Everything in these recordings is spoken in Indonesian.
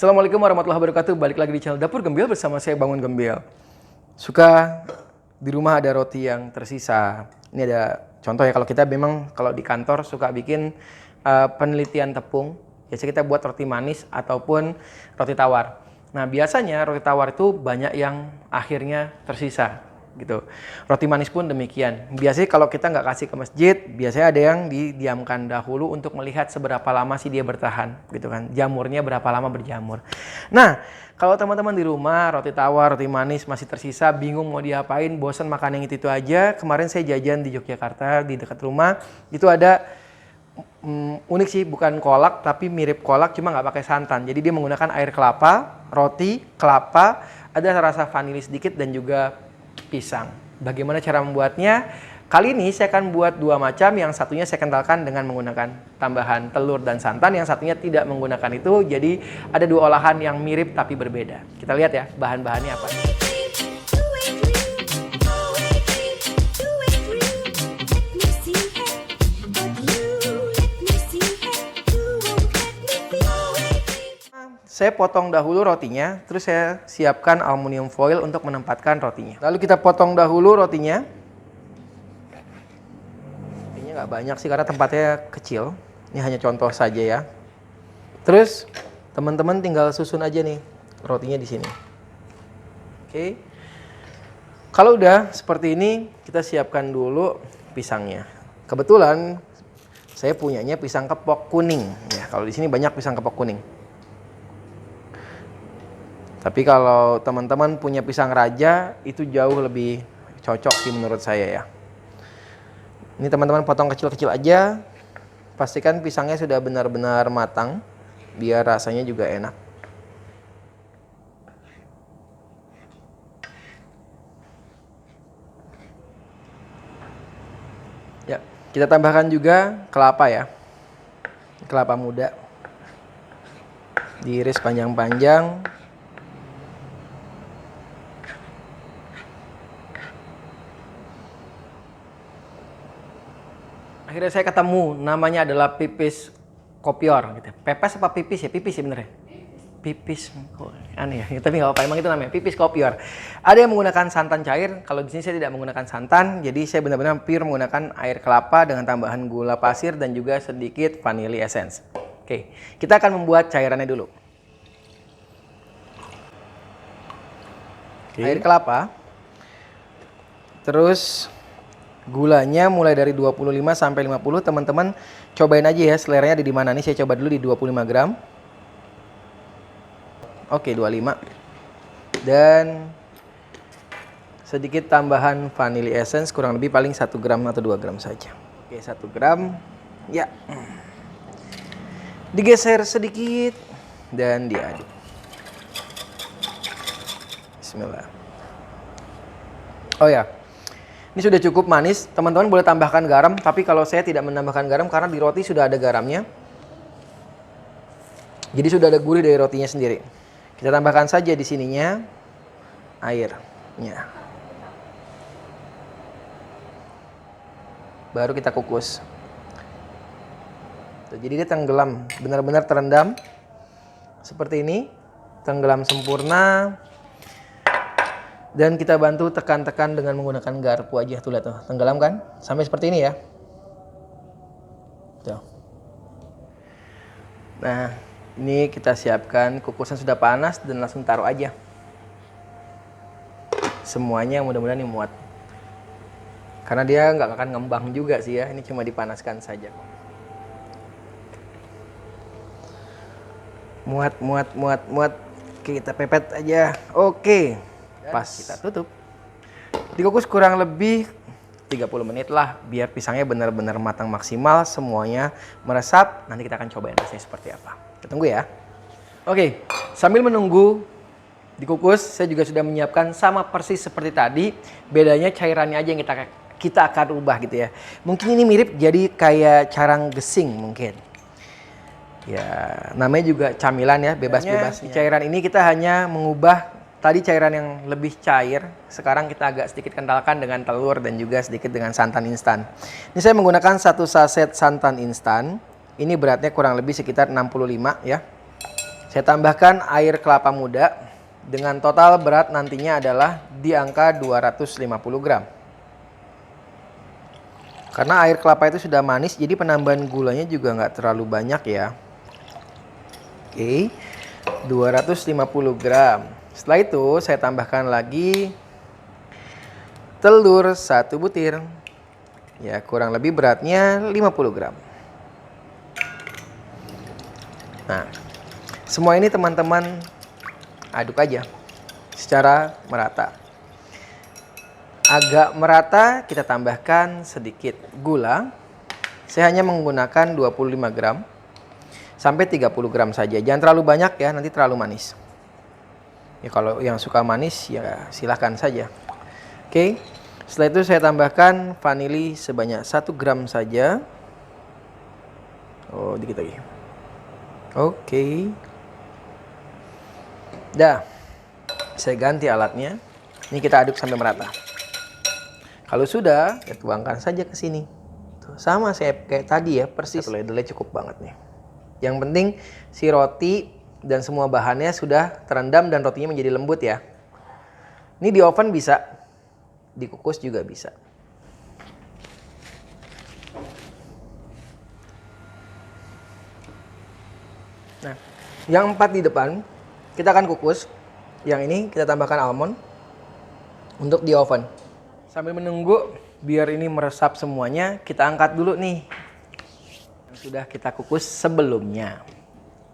Assalamualaikum warahmatullahi wabarakatuh. Balik lagi di channel Dapur Gembil bersama saya Bangun Gembil. Suka di rumah ada roti yang tersisa. Ini ada contoh ya, kalau kita memang kalau di kantor suka bikin penelitian tepung. Biasanya kita buat roti manis ataupun roti tawar. Nah biasanya roti tawar itu banyak yang akhirnya tersisa gitu. Roti manis pun demikian. Biasanya kalau kita nggak kasih ke masjid, biasanya ada yang didiamkan dahulu untuk melihat seberapa lama sih dia bertahan gitu kan. Jamurnya berapa lama berjamur. Nah, kalau teman-teman di rumah roti tawar, roti manis masih tersisa, bingung mau diapain, bosan makan yang itu aja. Kemarin saya jajan di Yogyakarta di dekat rumah, itu ada unik sih, bukan kolak tapi mirip kolak cuma nggak pakai santan. Jadi dia menggunakan air kelapa, roti, kelapa, ada rasa vanili sedikit dan juga pisang. Bagaimana cara membuatnya? Kali ini saya akan buat dua macam. Yang satunya saya kentalkan dengan menggunakan tambahan telur dan santan. Yang satunya tidak menggunakan itu. Jadi ada dua olahan yang mirip tapi berbeda. Kita lihat ya bahan-bahannya apa. Saya potong dahulu rotinya, terus saya siapkan aluminium foil untuk menempatkan rotinya. Lalu kita potong dahulu rotinya. Rotinya nggak banyak sih karena tempatnya kecil. Ini hanya contoh saja ya. Terus teman-teman tinggal susun aja nih rotinya di sini. Oke. Kalau udah seperti ini, kita siapkan dulu pisangnya. Kebetulan saya punyanya pisang kepok kuning. Ya, kalau di sini banyak pisang kepok kuning. Tapi kalau teman-teman punya pisang raja, itu jauh lebih cocok sih menurut saya ya. Ini teman-teman potong kecil-kecil aja. Pastikan pisangnya sudah benar-benar matang, biar rasanya juga enak. Ya, kita tambahkan juga kelapa ya. Kelapa muda. Diiris panjang-panjang. Akhirnya saya ketemu, namanya adalah pipis kopior gitu. Pepes apa pipis ya? Pipis ya bener ya? Pipis, aneh ya, tapi nggak apa-apa, emang itu namanya pipis kopior. Ada yang menggunakan santan cair, kalau di sini saya tidak menggunakan santan, jadi saya benar-benar pure menggunakan air kelapa dengan tambahan gula pasir dan juga sedikit vanilla essence. Oke, kita akan membuat cairannya dulu. Air kelapa, terus gulanya mulai dari 25 sampai 50. Teman-teman cobain aja ya seleranya ada di mana nih. Saya coba dulu di 25 gram. Oke, 25. Dan sedikit tambahan vanilla essence, kurang lebih paling 1 gram atau 2 gram saja. Oke, 1 gram. Ya. Digeser sedikit dan diaduk. Bismillah. Oh ya. Ini sudah cukup manis, teman-teman boleh tambahkan garam, tapi kalau saya tidak menambahkan garam karena di roti sudah ada garamnya. Jadi sudah ada gurih dari rotinya sendiri. Kita tambahkan saja di sininya airnya. Baru kita kukus. Jadi dia tenggelam, benar-benar terendam. Seperti ini, tenggelam sempurna. Dan kita bantu tekan-tekan dengan menggunakan garpu aja. Tuh lihat tuh, tenggelam kan? Sampai seperti ini ya. Tuh. Nah, ini kita siapkan, kukusan sudah panas dan langsung taruh aja. Semuanya mudah-mudahan ini muat. Karena dia nggak akan ngembang juga sih ya, ini cuma dipanaskan saja. Muat. Oke, kita pepet aja. Oke. Pas kita tutup. Dikukus kurang lebih 30 menit lah biar pisangnya benar-benar matang maksimal, semuanya meresap. Nanti kita akan cobain rasanya seperti apa. Kita tunggu ya. Oke, sambil menunggu dikukus, saya juga sudah menyiapkan sama persis seperti tadi. Bedanya cairannya aja yang kita akan ubah gitu ya. Mungkin ini mirip jadi kayak carang gesing mungkin. Ya, namanya juga camilan ya, bebas-bebas. Di cairan ini kita hanya mengubah tadi cairan yang lebih cair, sekarang kita agak sedikit kentalkan dengan telur dan juga sedikit dengan santan instan. Ini saya menggunakan 1 saset santan instan. Ini beratnya kurang lebih sekitar 65 ya. Saya tambahkan air kelapa muda dengan total berat nantinya adalah di angka 250 gram. Karena air kelapa itu sudah manis, jadi penambahan gulanya juga nggak terlalu banyak ya. Oke, 250 gram. Setelah itu saya tambahkan lagi telur 1 butir. Ya, kurang lebih beratnya 50 gram. Nah, semua ini teman-teman aduk aja secara merata. Agak merata, kita tambahkan sedikit gula. Saya hanya menggunakan 25 gram sampai 30 gram saja. Jangan terlalu banyak ya, nanti terlalu manis. Ya kalau yang suka manis ya silahkan saja. Oke, setelah itu saya tambahkan vanili sebanyak 1 gram saja. Oh, dikit lagi. Oke. Dah, saya ganti alatnya. Ini kita aduk sampai merata. Kalau sudah, ya tuangkan saja ke sini. Tuh, sama saya kayak tadi ya, persis. Satu ladle cukup banget nih. Yang penting si roti dan semua bahannya sudah terendam dan rotinya menjadi lembut ya. Ini di oven bisa, dikukus juga bisa. Nah, yang 4 di depan kita akan kukus. Yang ini kita tambahkan almond untuk di oven. Sambil menunggu biar ini meresap semuanya, kita angkat dulu nih. Yang sudah kita kukus sebelumnya.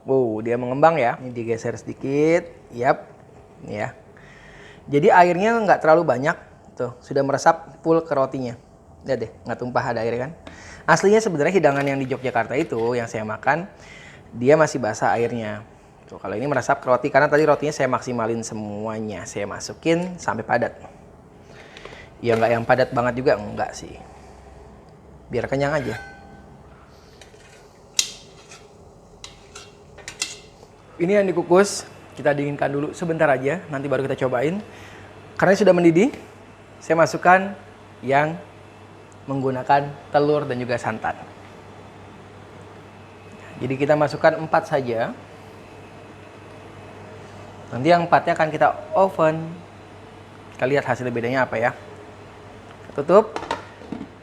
Wow, dia mengembang ya. Ini digeser sedikit. Yap, ya. Jadi airnya nggak terlalu banyak. Tuh, sudah meresap full ke rotinya. Lihat deh, nggak tumpah ada air kan. Aslinya sebenarnya hidangan yang di Yogyakarta itu yang saya makan, dia masih basah airnya. Tuh, kalau ini meresap ke roti karena tadi rotinya saya maksimalin semuanya. Saya masukin sampai padat. Ya nggak yang padat banget juga, enggak sih. Biar kenyang aja. Ini yang dikukus, kita dinginkan dulu sebentar aja, nanti baru kita cobain. Karena sudah mendidih, saya masukkan yang menggunakan telur dan juga santan. Jadi kita masukkan 4 saja. Nanti yang 4-nya akan kita oven. Kita lihat hasil bedanya apa ya. Tutup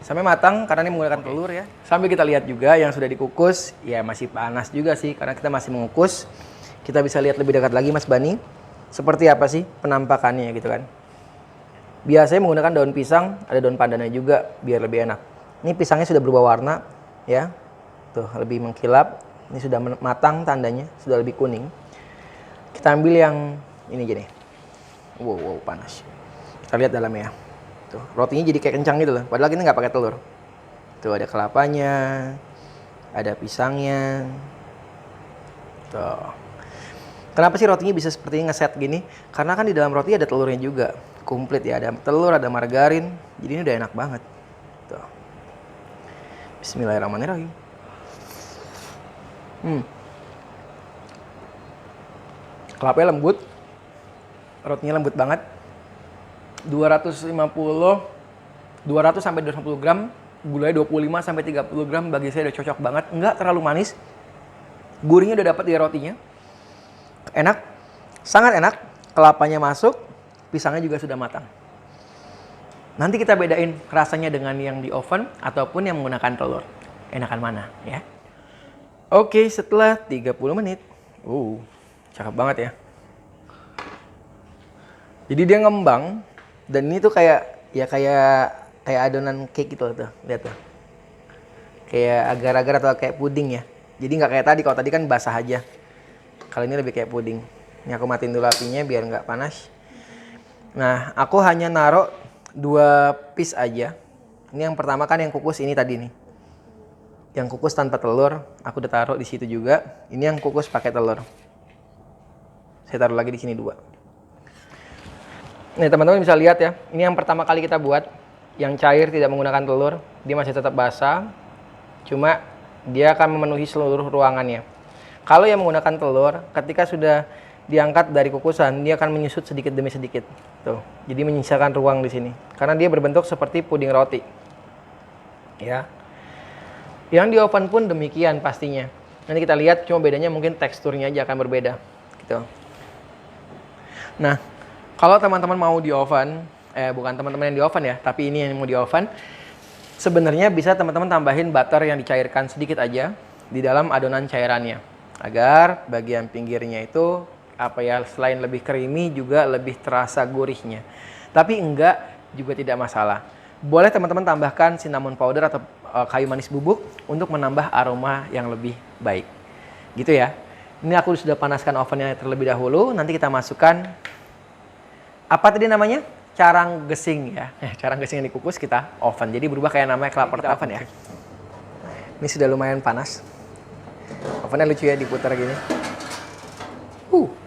sampai matang karena ini menggunakan telur ya. Sambil kita lihat juga yang sudah dikukus, ya masih panas juga sih karena kita masih mengukus. Kita bisa lihat lebih dekat lagi Mas Bani, seperti apa sih penampakannya gitu kan. Biasanya menggunakan daun pisang, ada daun pandannya juga biar lebih enak. Ini pisangnya sudah berubah warna ya. Tuh, lebih mengkilap. Ini sudah matang tandanya, sudah lebih kuning. Kita ambil yang ini gini. Wow, panas. Kita lihat dalamnya ya. Tuh, rotinya jadi kayak kencang gitu loh. Padahal ini nggak pakai telur. Tuh ada kelapanya, ada pisangnya. Tuh. Kenapa sih rotinya bisa seperti ini ngeset gini? Karena kan di dalam roti ada telurnya juga. Komplit ya, ada telur, ada margarin. Jadi ini udah enak banget. Tuh. Bismillahirrahmanirrahim. Kelapanya lembut. Rotinya lembut banget. 200 sampai 250 gram, gulanya 25 sampai 30 gram, bagi saya udah cocok banget. Enggak terlalu manis. Gurihnya udah dapat di rotinya. Enak, sangat enak. Kelapanya masuk, pisangnya juga sudah matang. Nanti kita bedain rasanya dengan yang di oven ataupun yang menggunakan telur. Enakan mana ya? Oke, setelah 30 menit. Cakep banget ya. Jadi dia ngembang. Dan ini tuh kayak adonan cake gitu tuh, lihat tuh. Kayak agar-agar atau kayak puding ya. Jadi nggak kayak tadi, kalau tadi kan basah aja. Kalau ini lebih kayak puding. Ini aku matiin dulu apinya biar nggak panas. Nah, aku hanya naruh 2 piece aja. Ini yang pertama kan yang kukus ini tadi nih. Yang kukus tanpa telur, aku udah taruh di situ juga. Ini yang kukus pakai telur. Saya taruh lagi di sini 2. Nih teman-teman bisa lihat ya, ini yang pertama kali kita buat, yang cair tidak menggunakan telur, dia masih tetap basah, cuma dia akan memenuhi seluruh ruangannya. Kalau yang menggunakan telur, ketika sudah diangkat dari kukusan, dia akan menyusut sedikit demi sedikit, tuh, jadi menyisakan ruang di sini, karena dia berbentuk seperti puding roti, ya. Yang di oven pun demikian pastinya, Nanti kita lihat, cuma bedanya mungkin teksturnya aja akan berbeda gitu. Nah, kalau teman-teman mau di oven, bukan teman-teman yang di oven ya, tapi ini yang mau di oven, sebenarnya bisa teman-teman tambahin butter yang dicairkan sedikit aja di dalam adonan cairannya, agar bagian pinggirnya itu selain lebih creamy juga lebih terasa gurihnya. Tapi enggak juga tidak masalah. Boleh teman-teman tambahkan cinnamon powder atau kayu manis bubuk untuk menambah aroma yang lebih baik. Gitu ya. Ini aku sudah panaskan ovennya terlebih dahulu. Nanti kita masukkan apa tadi namanya? Carang gesing ya. Carang gesing yang dikukus kita oven. Jadi berubah kayak namanya clapper oven ya. Ini sudah lumayan panas. Ovennya lucu ya, diputar gini.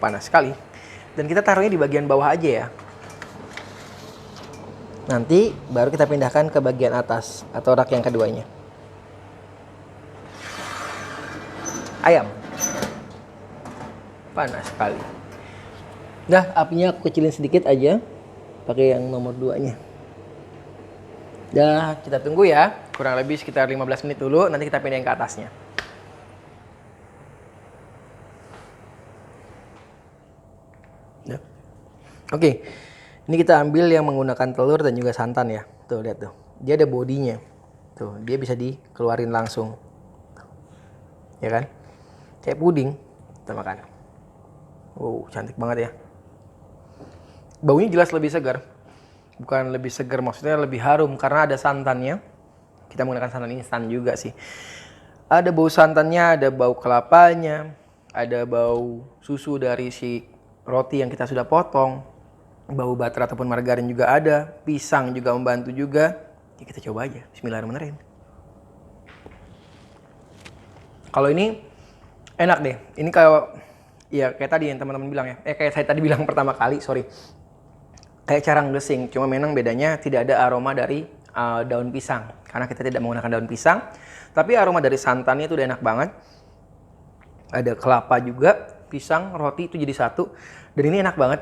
Panas sekali. Dan kita taruhnya di bagian bawah aja ya. Nanti baru kita pindahkan ke bagian atas atau rak yang keduanya. Ayam. Panas sekali. Nah, apinya aku kecilin sedikit aja. Pakai yang nomor 2-nya. Dah, kita tunggu ya. Kurang lebih sekitar 15 menit dulu. Nanti kita pindahin ke atasnya. Nah. Oke. Ini kita ambil yang menggunakan telur dan juga santan ya. Tuh, lihat tuh. Dia ada bodinya. Tuh, dia bisa dikeluarin langsung. Ya kan? Kayak puding. Kita makan. Cantik banget ya. Baunya jelas lebih segar. Bukan lebih segar, maksudnya lebih harum karena ada santannya. Kita menggunakan santan instan juga sih. Ada bau santannya, ada bau kelapanya, ada bau susu dari si roti yang kita sudah potong. Bau butter ataupun margarin juga ada. Pisang juga membantu juga. Ya, kita coba aja. Bismillahirrahmanirrahim. Kalau ini enak deh. Ini kayak tadi yang teman-teman bilang ya. Kayak saya tadi bilang pertama kali, sorry. Kayak carang gesing, cuma memang bedanya tidak ada aroma dari daun pisang. Karena kita tidak menggunakan daun pisang. Tapi aroma dari santannya itu udah enak banget. Ada kelapa juga, pisang, roti itu jadi satu. Dan ini enak banget.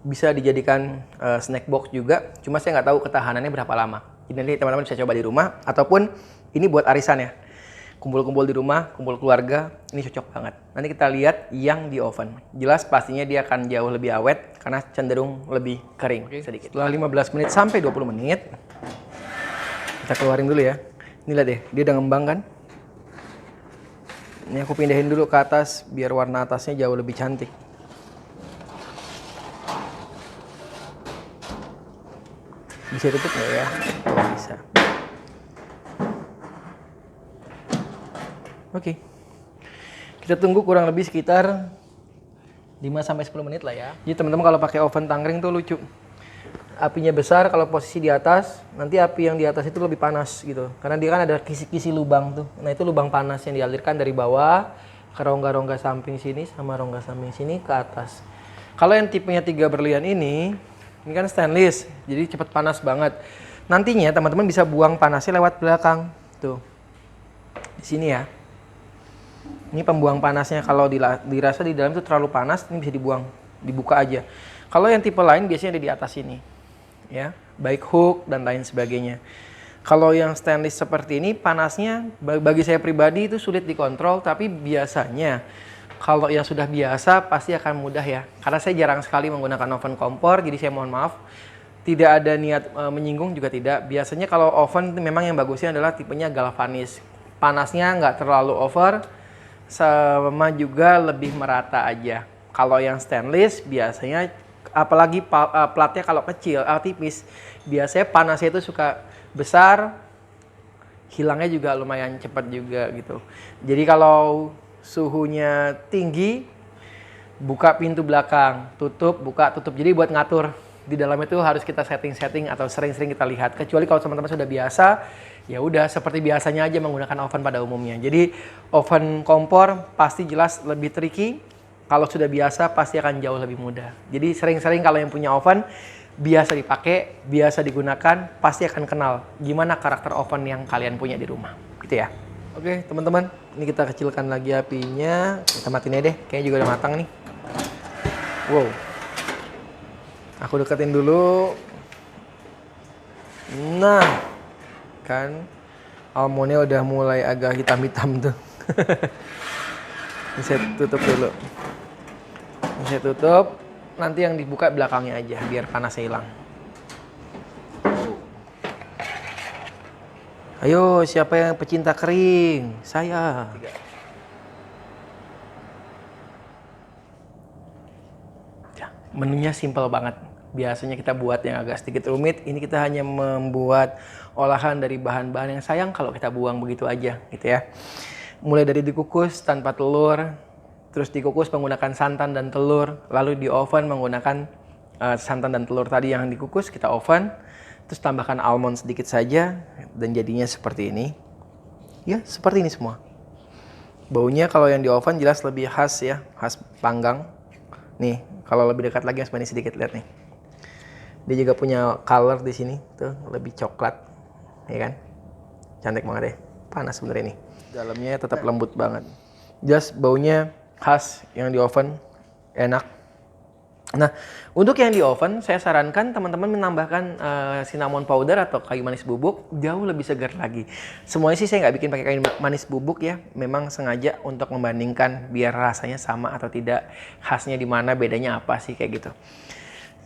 Bisa dijadikan snack box juga. Cuma saya nggak tahu ketahanannya berapa lama. Jadi nanti teman-teman bisa coba di rumah. Ataupun ini buat arisan ya. Kumpul-kumpul di rumah, kumpul keluarga, ini cocok banget. Nanti kita lihat yang di oven. Jelas pastinya dia akan jauh lebih awet karena cenderung lebih kering sedikit. Setelah 15 menit sampai 20 menit, kita keluarin dulu ya. Ini lihat deh, dia udah ngembang kan? Ini aku pindahin dulu ke atas biar warna atasnya jauh lebih cantik. Bisa tutup nggak ya? Oh, bisa. Oke. Kita tunggu kurang lebih sekitar 5-10 menit lah ya. Jadi teman-teman kalau pakai oven tangkring tuh lucu. Apinya besar, kalau posisi di atas, nanti api yang di atas itu lebih panas gitu. Karena dia kan ada kisi-kisi lubang tuh. Nah, itu lubang panas yang dialirkan dari bawah ke rongga-rongga samping sini sama rongga samping sini ke atas. Kalau yang tipenya 3 berlian ini kan stainless, jadi cepat panas banget. Nantinya teman-teman bisa buang panasnya lewat belakang. Tuh. Di sini ya. Ini pembuang panasnya, kalau dirasa di dalam itu terlalu panas, ini bisa dibuang, dibuka aja. Kalau yang tipe lain biasanya ada di atas ini, ya, baik hook dan lain sebagainya. Kalau yang stainless seperti ini, panasnya bagi saya pribadi itu sulit dikontrol, tapi biasanya kalau yang sudah biasa pasti akan mudah ya. Karena saya jarang sekali menggunakan oven kompor, jadi saya mohon maaf. Tidak ada niat menyinggung juga tidak. Biasanya kalau oven memang yang bagusnya adalah tipenya galvanis. Panasnya nggak terlalu over, sama juga lebih merata aja. Kalau yang stainless biasanya, apalagi platnya kalau kecil, tipis, biasanya panasnya itu suka besar, hilangnya juga lumayan cepat juga gitu. Jadi kalau suhunya tinggi, buka pintu belakang, tutup, buka, tutup. Jadi buat ngatur di dalam itu harus kita setting-setting atau sering-sering kita lihat. Kecuali kalau teman-teman sudah biasa, ya udah seperti biasanya aja menggunakan oven pada umumnya. Jadi oven kompor pasti jelas lebih tricky. Kalau sudah biasa pasti akan jauh lebih mudah. Jadi sering-sering kalau yang punya oven biasa dipakai, biasa digunakan, pasti akan kenal gimana karakter oven yang kalian punya di rumah. Gitu ya. Oke teman-teman, ini kita kecilkan lagi apinya. Kita matiin aja deh, kayaknya juga udah matang nih. Wow. Aku deketin dulu. Nah, kan almondnya udah mulai agak hitam-hitam tuh. Ini saya tutup dulu. Ini saya tutup. Nanti yang dibuka belakangnya aja biar panasnya hilang. Ayo, siapa yang pecinta kering? Saya. Menunya simpel banget. Biasanya kita buat yang agak sedikit rumit. Ini kita hanya membuat olahan dari bahan-bahan yang sayang kalau kita buang begitu aja, gitu ya. Mulai dari dikukus tanpa telur, terus dikukus menggunakan santan dan telur, lalu di oven menggunakan santan dan telur tadi yang dikukus, kita oven. Terus tambahkan almond sedikit saja dan jadinya seperti ini. Ya, seperti ini semua. Baunya kalau yang di oven jelas lebih khas ya, khas panggang. Nih, kalau lebih dekat lagi mas sedikit lihat nih. Dia juga punya color di sini, tuh lebih coklat, ya kan? Cantik banget deh. Panas sebenarnya ini. Dalamnya tetap lembut banget. Jelas baunya khas yang di oven, enak. Nah, untuk yang di oven, saya sarankan teman-teman menambahkan cinnamon powder atau kayu manis bubuk, jauh lebih segar lagi. Semuanya sih saya nggak bikin pakai kayu manis bubuk ya, memang sengaja untuk membandingkan biar rasanya sama atau tidak, khasnya di mana, bedanya apa sih kayak gitu.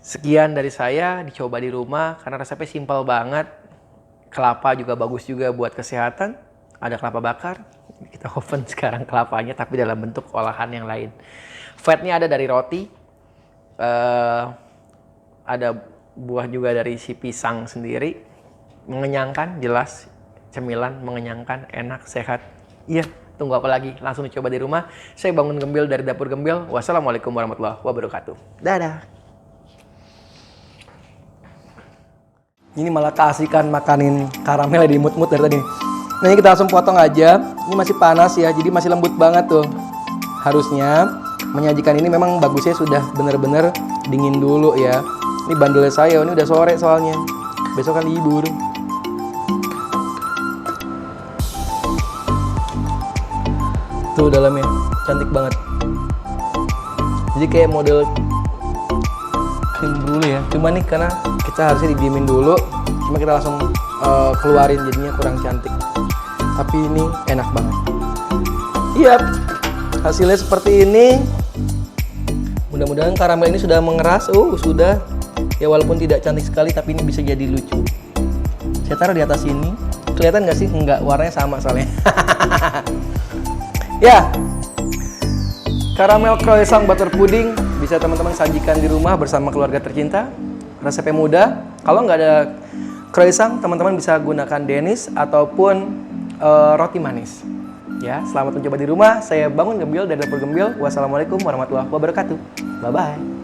Sekian dari saya, dicoba di rumah karena resepnya simpel banget. Kelapa juga bagus juga buat kesehatan, ada kelapa bakar, kita oven sekarang kelapanya tapi dalam bentuk olahan yang lain. Fatnya ada dari roti. Ada buah juga dari si pisang sendiri, mengenyangkan, jelas cemilan, mengenyangkan, enak, sehat. Iya, tunggu apa lagi? Langsung dicoba di rumah. Saya Bangun Gembil dari Dapur Gembil. Wassalamualaikum warahmatullahi wabarakatuh. Dadah. Ini malah keasikan makanin karamel di imut-imut dari tadi. Nah, ini kita langsung potong aja. Ini masih panas ya, jadi masih lembut banget tuh. Harusnya menyajikan ini memang bagusnya sudah benar-benar dingin dulu ya. Ini bandelnya saya, ini udah sore soalnya. Besok kan libur. Tuh dalamnya, cantik banget. Jadi kayak model krim brulee ya. Cuma nih karena kita harusnya didiemin dulu, cuma kita langsung keluarin jadinya kurang cantik. Tapi ini enak banget. Iya. Hasilnya seperti ini. Mudah-mudahan karamel ini sudah mengeras. Sudah. Ya walaupun tidak cantik sekali tapi ini bisa jadi lucu. Saya taruh di atas ini. Kelihatan nggak sih? Enggak, warnanya sama soalnya. Ya. Karamel croissant butter pudding bisa teman-teman sajikan di rumah bersama keluarga tercinta. Resepnya mudah. Kalau nggak ada croissant, teman-teman bisa gunakan Denis ataupun roti manis. Ya, selamat mencoba di rumah. Saya Bangun Gembil dari Dapur Gembil. Wassalamualaikum warahmatullahi wabarakatuh. Bye-bye.